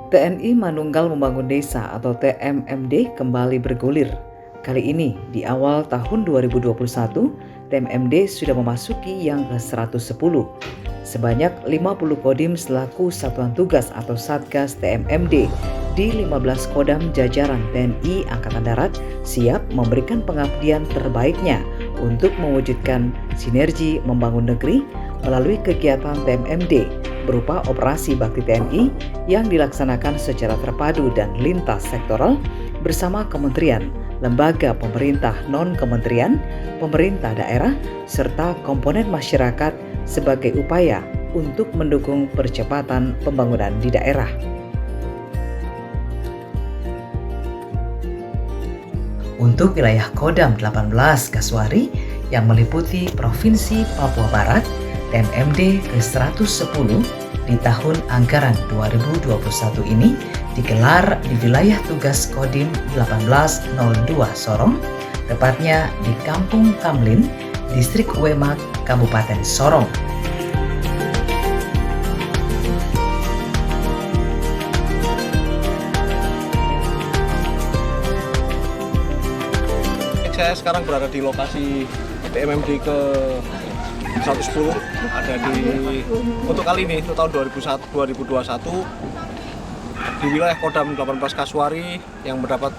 TNI Manunggal Membangun Desa atau TMMD kembali bergulir. Kali ini di awal tahun 2021, TMMD sudah memasuki yang ke-110. Sebanyak 50 kodim selaku satuan tugas atau Satgas TMMD di 15 kodam jajaran TNI Angkatan Darat siap memberikan pengabdian terbaiknya untuk mewujudkan sinergi membangun negeri melalui kegiatan TMMD berupa operasi bakti TNI yang dilaksanakan secara terpadu dan lintas sektoral bersama kementerian, lembaga pemerintah non-kementerian, pemerintah daerah, serta komponen masyarakat sebagai upaya untuk mendukung percepatan pembangunan di daerah. Untuk wilayah Kodam 18 Kasuari yang meliputi Provinsi Papua Barat, TMMD ke-110 di tahun anggaran 2021 ini digelar di wilayah tugas Kodim 1802 Sorong, tepatnya di Kampung Kamlin, Distrik Wemak, Kabupaten Sorong. Saya sekarang berada di lokasi TMMD ke 110, ada untuk kali ini, untuk tahun 2021 di wilayah Kodam 18 Kasuari yang mendapat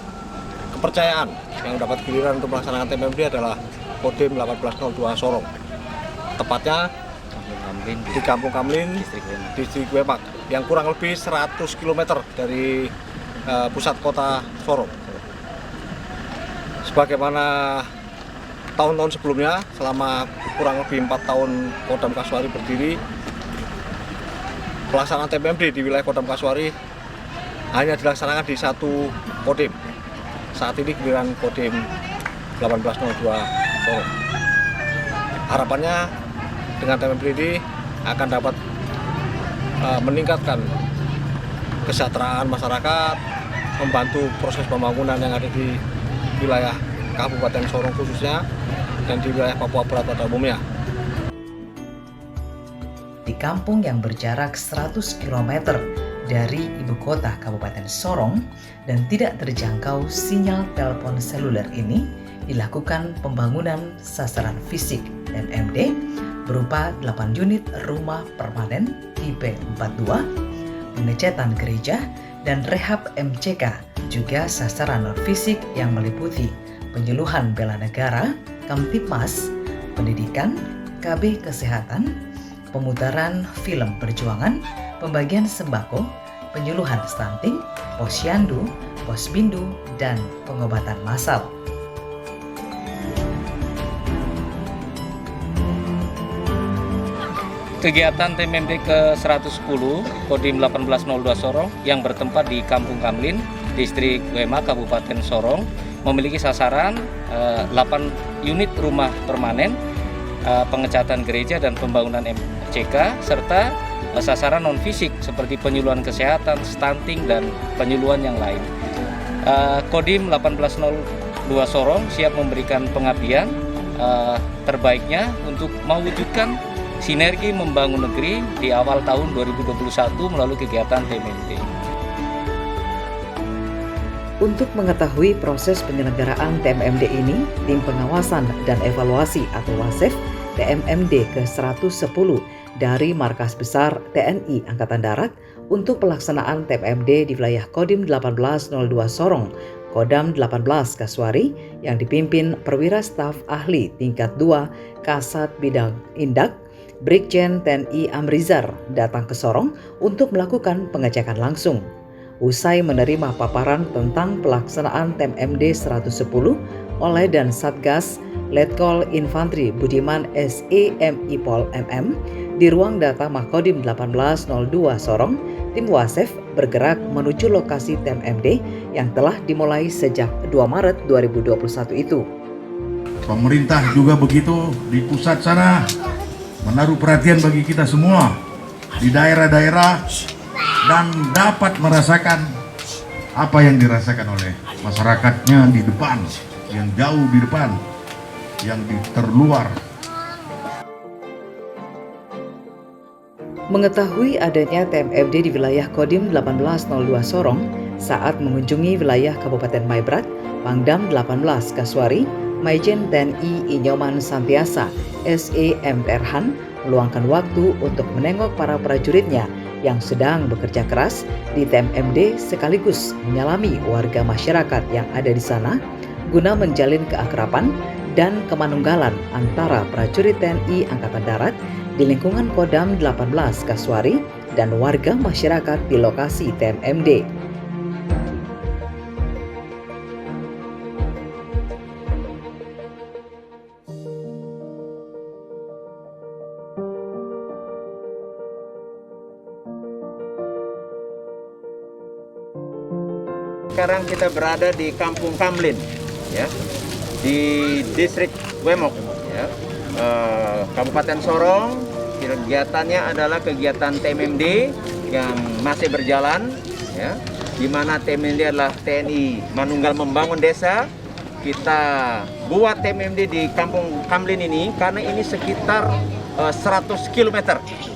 kepercayaan, yang mendapat giliran untuk melaksanakan TMMD adalah Kodim 1802 Sorong, tepatnya di Kampung Kamlin, Distrik Wemak, yang kurang lebih 100 km dari pusat kota Sorong. Sebagaimana tahun-tahun sebelumnya, selama kurang lebih 4 tahun Kodam Kasuari berdiri, pelaksanaan TMMD di wilayah Kodam Kasuari hanya dilaksanakan di satu kodim. Saat ini giliran Kodim 1802 Sorong. Harapannya dengan TMMD ini akan dapat meningkatkan kesejahteraan masyarakat, membantu proses pembangunan yang ada di wilayah Kabupaten Sorong khususnya, dan di wilayah Papua Barat pada umumnya. Di kampung yang berjarak 100 km dari ibu kota Kabupaten Sorong dan tidak terjangkau sinyal telepon seluler ini, dilakukan pembangunan sasaran fisik TMMD berupa 8 unit rumah permanen tipe 42, pengecatan gereja, dan rehab MCK, juga sasaran non-fisik yang meliputi penyuluhan bela negara, Kamtipmas, pendidikan, KB kesehatan, pemutaran film perjuangan, pembagian sembako, penyuluhan stunting, posyandu, posbindu, dan pengobatan massal. Kegiatan TMMD ke-110 Kodim 1802 Sorong yang bertempat di Kampung Kamlin, Distrik Wemak, Kabupaten Sorong, memiliki sasaran 8 unit rumah permanen, pengecatan gereja dan pembangunan MCK, serta sasaran non-fisik seperti penyuluhan kesehatan, stunting, dan penyuluhan yang lain. Kodim 1802 Sorong siap memberikan pengabdian terbaiknya untuk mewujudkan sinergi membangun negeri di awal tahun 2021 melalui kegiatan TMMD. Untuk mengetahui proses penyelenggaraan TMMD ini, Tim Pengawasan dan Evaluasi atau WASEF TMMD ke-110 dari Markas Besar TNI Angkatan Darat untuk pelaksanaan TMMD di wilayah Kodim 1802 Sorong, Kodam 18 Kasuari yang dipimpin Perwira Staf Ahli Tingkat 2 Kasat Bidang Indak Brigjen TNI Amrizar datang ke Sorong untuk melakukan pengecekan langsung. Usai menerima paparan tentang pelaksanaan TMMD 110 oleh dan Satgas Letkol Infantri Budiman SEMI Pol MM di ruang data Makodim 1802 Sorong, tim WASEF bergerak menuju lokasi TMMD yang telah dimulai sejak 2 Maret 2021 itu. Pemerintah juga begitu di pusat sana menaruh perhatian bagi kita semua di daerah-daerah dan dapat merasakan apa yang dirasakan oleh masyarakatnya di depan, yang jauh di depan, yang di terluar. Mengetahui adanya TMMD di wilayah Kodim 1802 Sorong, saat mengunjungi wilayah Kabupaten Maibrat, Pangdam 18 Kaswari, Maijen TNI Inyoman Santiasa, SE M. Terhan, meluangkan waktu untuk menengok para prajuritnya yang sedang bekerja keras di TMMD sekaligus menyalami warga masyarakat yang ada di sana guna menjalin keakraban dan kemanunggalan antara prajurit TNI Angkatan Darat di lingkungan Kodam 18 Kaswari dan warga masyarakat di lokasi TMMD. Sekarang kita berada di Kampung Kamlin, ya, di Distrik Wemok, ya, Kabupaten Sorong. Kegiatannya adalah kegiatan TMMD yang masih berjalan, ya, di mana TMMD adalah TNI Manunggal Membangun Desa. Kita buat TMMD di Kampung Kamlin ini karena ini sekitar 100 km,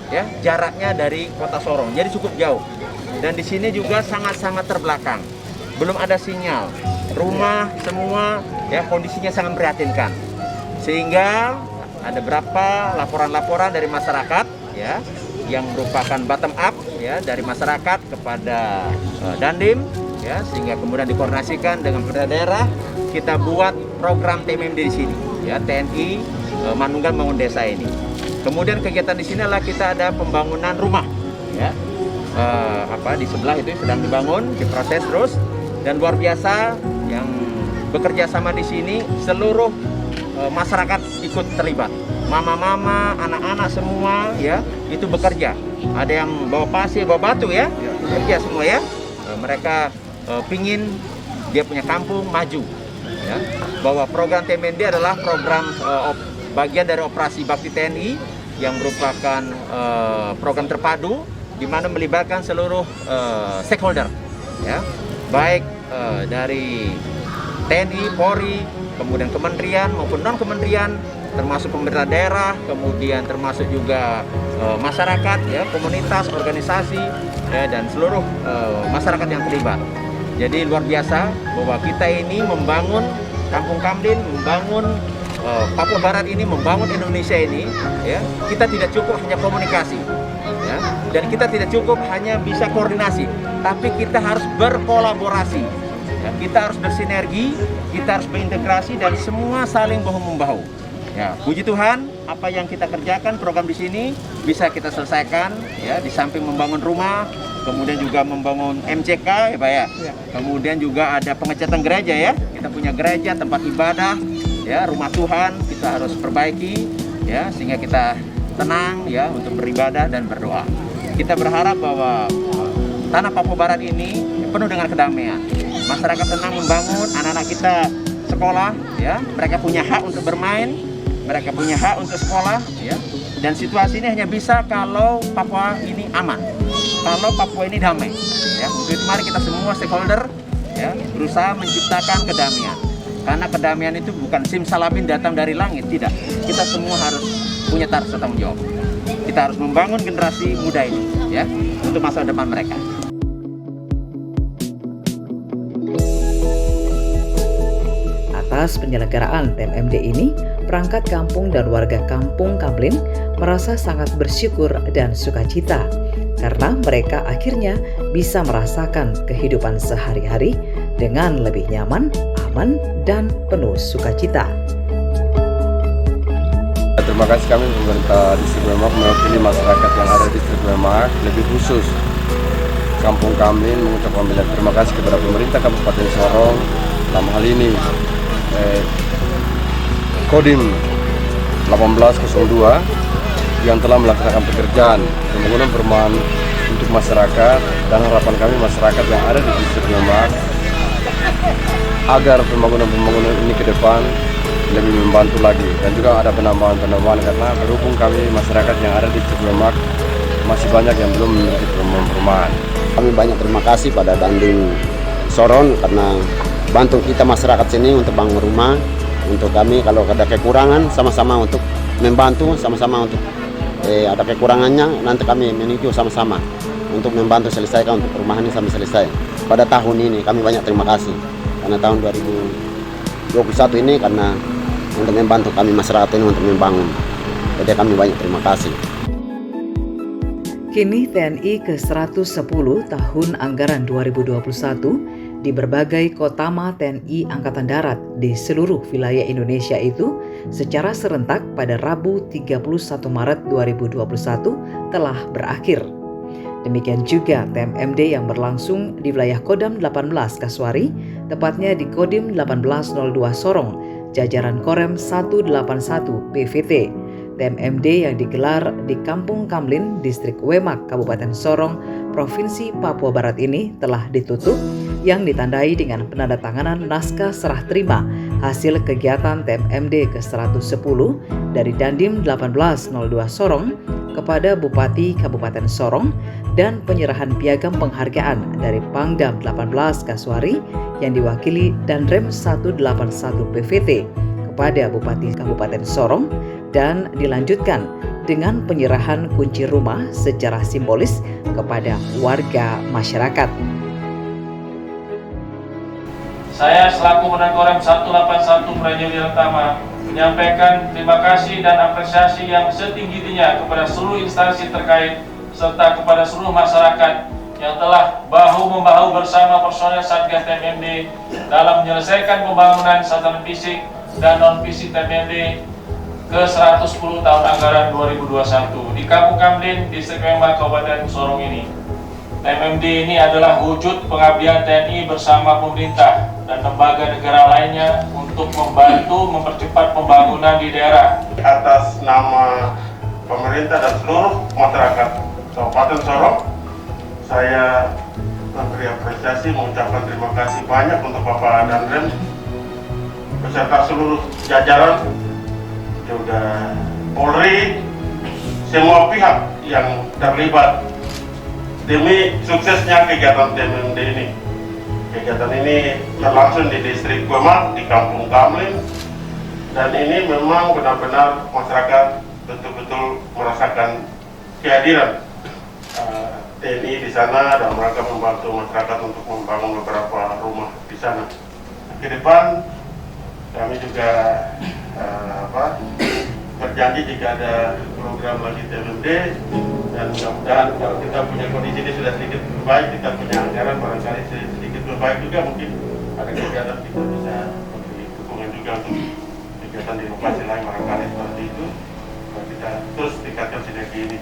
ya, jaraknya dari Kota Sorong, jadi cukup jauh. Dan di sini juga sangat-sangat terbelakang. Belum ada sinyal, rumah semua ya kondisinya sangat memprihatinkan, sehingga ada beberapa laporan-laporan dari masyarakat ya yang merupakan bottom up ya dari masyarakat kepada Dandim ya, sehingga kemudian dikoordinasikan dengan pemerintah daerah. Kita buat program TMMD di sini ya, TNI Manunggal Membangun Desa ini. Kemudian kegiatan di sini adalah kita ada pembangunan rumah ya, di sebelah itu sedang dibangun, diproses terus. Dan luar biasa yang bekerja sama di sini seluruh masyarakat ikut terlibat. Mama-mama, anak-anak semua ya itu bekerja. Ada yang bawa pasir, bawa batu ya, bekerja semua ya. Mereka pingin dia punya kampung maju. Ya. Bahwa program TMMD adalah program bagian dari operasi Bakti TNI yang merupakan program terpadu di mana melibatkan seluruh stakeholder. Ya. Baik dari TNI, Polri, kemudian kementerian maupun non-kementerian, termasuk pemerintah daerah, kemudian termasuk juga masyarakat, ya, komunitas, organisasi, ya, dan seluruh masyarakat yang terlibat. Jadi luar biasa bahwa kita ini membangun Kampung Kamlin, membangun Papua Barat ini, membangun Indonesia ini, ya, kita tidak cukup hanya komunikasi. Ya, dan kita tidak cukup hanya bisa koordinasi, tapi kita harus berkolaborasi. Ya, kita harus bersinergi, kita harus berintegrasi dan semua saling bahu-membahu. Ya, puji Tuhan, apa yang kita kerjakan program di sini bisa kita selesaikan. Ya, di samping membangun rumah, kemudian juga membangun MCK, ya Pak ya. Kemudian juga ada pengecatan gereja ya. Kita punya gereja, tempat ibadah, ya, rumah Tuhan kita harus perbaiki, ya, sehingga kita tenang ya untuk beribadah dan berdoa. Kita berharap bahwa tanah Papua Barat ini penuh dengan kedamaian. Masyarakat tenang membangun, anak-anak kita sekolah ya, mereka punya hak untuk bermain, mereka punya hak untuk sekolah ya. Dan situasi ini hanya bisa kalau Papua ini aman. Kalau Papua ini damai. Ya, untuk itu mari kita semua stakeholder ya berusaha menciptakan kedamaian. Karena kedamaian itu bukan simsalabim datang dari langit, tidak. Kita semua harus punya tanggung jawab. Kita harus membangun generasi muda ini ya untuk masa depan mereka. Atas penyelenggaraan TMMD ini, perangkat kampung dan warga Kampung Kamlin merasa sangat bersyukur dan sukacita karena mereka akhirnya bisa merasakan kehidupan sehari-hari dengan lebih nyaman, aman, dan penuh sukacita. Terima kasih kami pemerintah Distrik Wemok mewakili masyarakat yang ada di Distrik Wemok, lebih khusus Kampung Kamlin mengucapkan terima kasih kepada pemerintah Kabupaten Sorong dalam hal ini Kodim 1802 yang telah melaksanakan pekerjaan pembangunan perumahan untuk masyarakat, dan harapan kami masyarakat yang ada di Distrik Wemok agar pembangunan ini ke depan lebih membantu lagi, dan juga ada penambahan karena berhubung kami masyarakat yang ada di Distrik Wemok masih banyak yang belum memiliki perumahan. Kami banyak terima kasih pada Dandim Sorong karena bantu kita masyarakat sini untuk bangun rumah. Untuk kami kalau ada kekurangan sama-sama untuk membantu, sama-sama untuk ada kekurangannya, nanti kami meninjau sama-sama untuk membantu selesaikan untuk perumahan ini sampai selesai. Pada tahun ini kami banyak terima kasih karena tahun 2021 ini karena untuk membantu kami masyarakat ini untuk membangun. Jadi kami banyak terima kasih. Kini TNI ke-110 tahun anggaran 2021 di berbagai kotama TNI Angkatan Darat di seluruh wilayah Indonesia itu secara serentak pada Rabu 31 Maret 2021 telah berakhir. Demikian juga TMMD yang berlangsung di wilayah Kodam 18 Kasuari, tepatnya di Kodim 1802 Sorong, jajaran Korem 181 PVT. TMMD yang digelar di Kampung Kamlin, Distrik Wemak, Kabupaten Sorong, Provinsi Papua Barat ini telah ditutup yang ditandai dengan penandatanganan naskah serah terima hasil kegiatan TMMD ke-110 dari Dandim 1802 Sorong kepada Bupati Kabupaten Sorong dan penyerahan piagam penghargaan dari Pangdam 18 Kasuari yang diwakili Danrem 181 PVT kepada Bupati Kabupaten Sorong dan dilanjutkan dengan penyerahan kunci rumah secara simbolis kepada warga masyarakat. Saya selaku Komandan Korem 181 Prajurit Utama menyampaikan terima kasih dan apresiasi yang setinggi-tingginya kepada seluruh instansi terkait serta kepada seluruh masyarakat yang telah bahu-membahu bersama personel Satgas TMMD dalam menyelesaikan pembangunan satuan fisik dan non-fisik TMMD ke-110 tahun anggaran 2021 di Kampung Kamlin, Distrik Wemak, Kabupaten Sorong ini. TMMD ini adalah wujud pengabdian TNI bersama pemerintah dan lembaga negara lainnya untuk membantu mempercepat pembangunan di daerah. Atas nama pemerintah dan seluruh masyarakat Kabupaten Sorong, saya memberi apresiasi, mengucapkan terima kasih banyak untuk Bapak Danrem beserta seluruh jajaran, juga Polri, semua pihak yang terlibat demi suksesnya kegiatan TMMD ini. Kegiatan ini berlangsung di Distrik Wemak, di Kampung Kamlin, dan ini memang benar-benar masyarakat betul-betul merasakan kehadiran TNI di sana dan mereka membantu masyarakat untuk membangun beberapa rumah di sana. Ke depan kami juga berjanji jika ada program lagi TMMD, dan mudah-mudahan kalau kita punya kondisi ini sudah sedikit baik, kita punya anggaran barangkali sedikit baik juga, mungkin ada kegiatan kita bisa memberi dukungan juga untuk kegiatan di lokasi lain barangkali seperti itu. Kita terus tingkatkan sinergi ini.